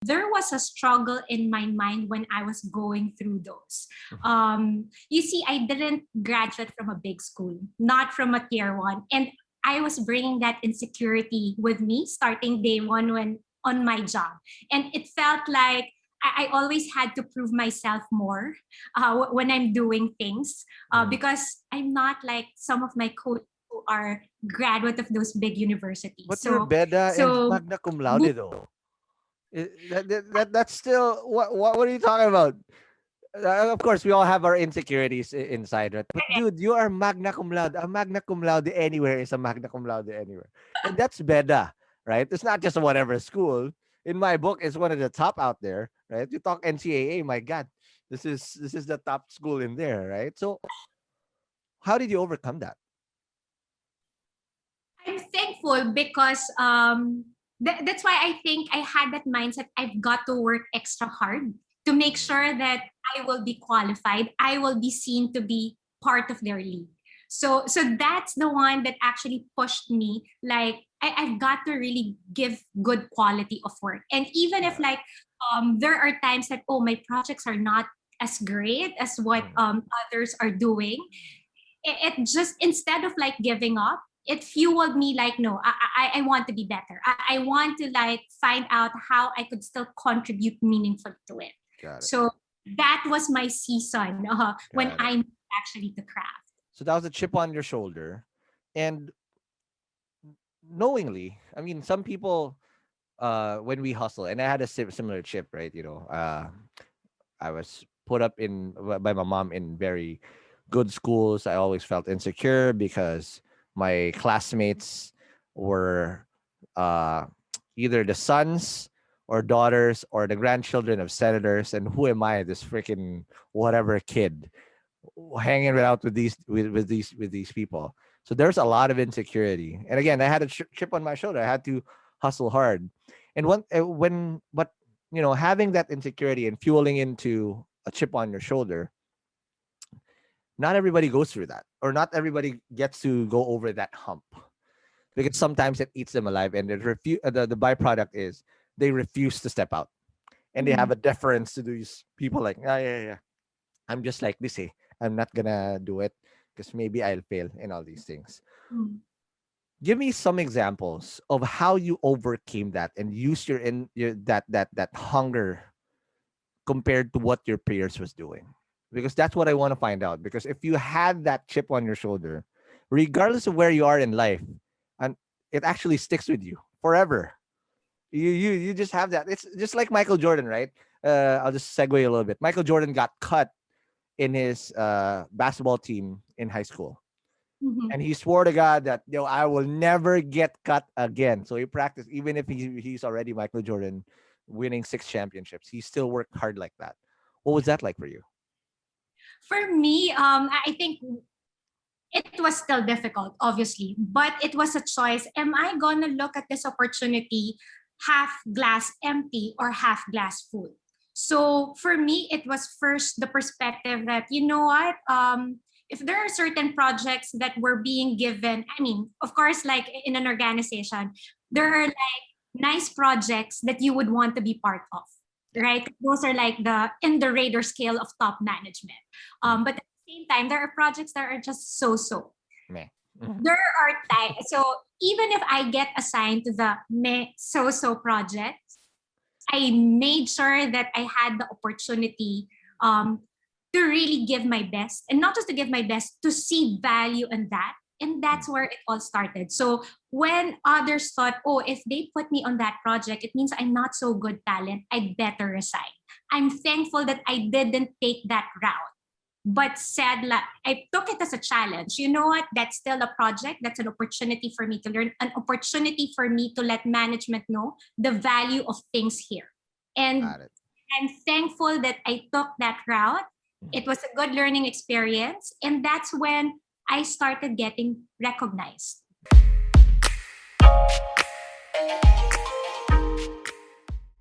there was a struggle in my mind when I was going through those. You see, I didn't graduate from a big school, not from a tier one. And I was bringing that insecurity with me starting day one when on my job. And it felt like I always had to prove myself more when I'm doing things because I'm not like some of my coaches who are graduate of those big universities. But you're Beda and So magna cum laude though. That's still what are you talking about? Of course, we all have our insecurities inside, right? But dude, you are magna cum laude. A magna cum laude anywhere is a magna cum laude anywhere, and that's Beda, right? It's not just whatever school. In my book, it's one of the top out there, right? You talk NCAA, my God, this is the top school in there, right? So, how did you overcome that? I'm thankful because that's why I think I had that mindset. I've got to work extra hard to make sure that I will be qualified. I will be seen to be part of their league. So that's the one that actually pushed me. Like I've got to really give good quality of work. And even if Yeah. like there are times that oh my projects are not as great as what Mm. others are doing, it just instead of like giving up, it fueled me like no, I want to be better. I want to like find out how I could still contribute meaningfully to it. Got it. So that was my season when Got it. I moved actually to craft. So that was a chip on your shoulder, and knowingly, I mean, some people, when we hustle, and I had a similar chip, right? I was put up in by my mom in very good schools. I always felt insecure because my classmates were uh, either the sons or daughters or the grandchildren of senators, and who am I, this freaking whatever kid, hanging out with these people. So there's a lot of insecurity, and again, I had a chip on my shoulder. I had to hustle hard, and when but having that insecurity and fueling into a chip on your shoulder, not everybody goes through that, or not everybody gets to go over that hump, because sometimes it eats them alive, and the byproduct is they refuse to step out, and they have Mhm. a deference to these people like, yeah, yeah, yeah, I'm just like this, I'm not gonna do it because maybe I'll fail and all these things. Mm. Give me some examples of how you overcame that and use your that hunger compared to what your peers was doing, because that's what I want to find out. Because if you had that chip on your shoulder, regardless of where you are in life, and it actually sticks with you forever. You just have that. It's just like Michael Jordan, right? I'll just segue a little bit. Michael Jordan got cut in his basketball team in high school, Mhm. and he swore to God that I will never get cut again. So he practiced, even if he's already Michael Jordan, winning 6 championships. He still worked hard like that. What was that like for you? For me, I think it was still difficult, obviously, but it was a choice. Am I gonna look at this opportunity half glass empty or half glass full? So for me, it was first the perspective that you know what, if there are certain projects that were being given, I mean, of course, like in an organization, there are like nice projects that you would want to be part of, Yeah. right? Those are like the in the radar scale of top management. Mm. But same time, there are projects that are just so. Meh. Mhm. There are times, so even if I get assigned to the me so project, I made sure that I had the opportunity to really give my best, and not just to give my best, to see value in that. And Mm. that's where it all started. So when others thought, oh, if they put me on that project, it means I'm not so good talent, I'd better resign. I'm thankful that I didn't take that route, but said like I took it as a challenge. You know what? That's still a project. That's an opportunity for me to learn, an opportunity for me to let management know the value of things here. And Got it. I'm thankful that I took that route. Mhm. It was a good learning experience. And that's when I started getting recognized.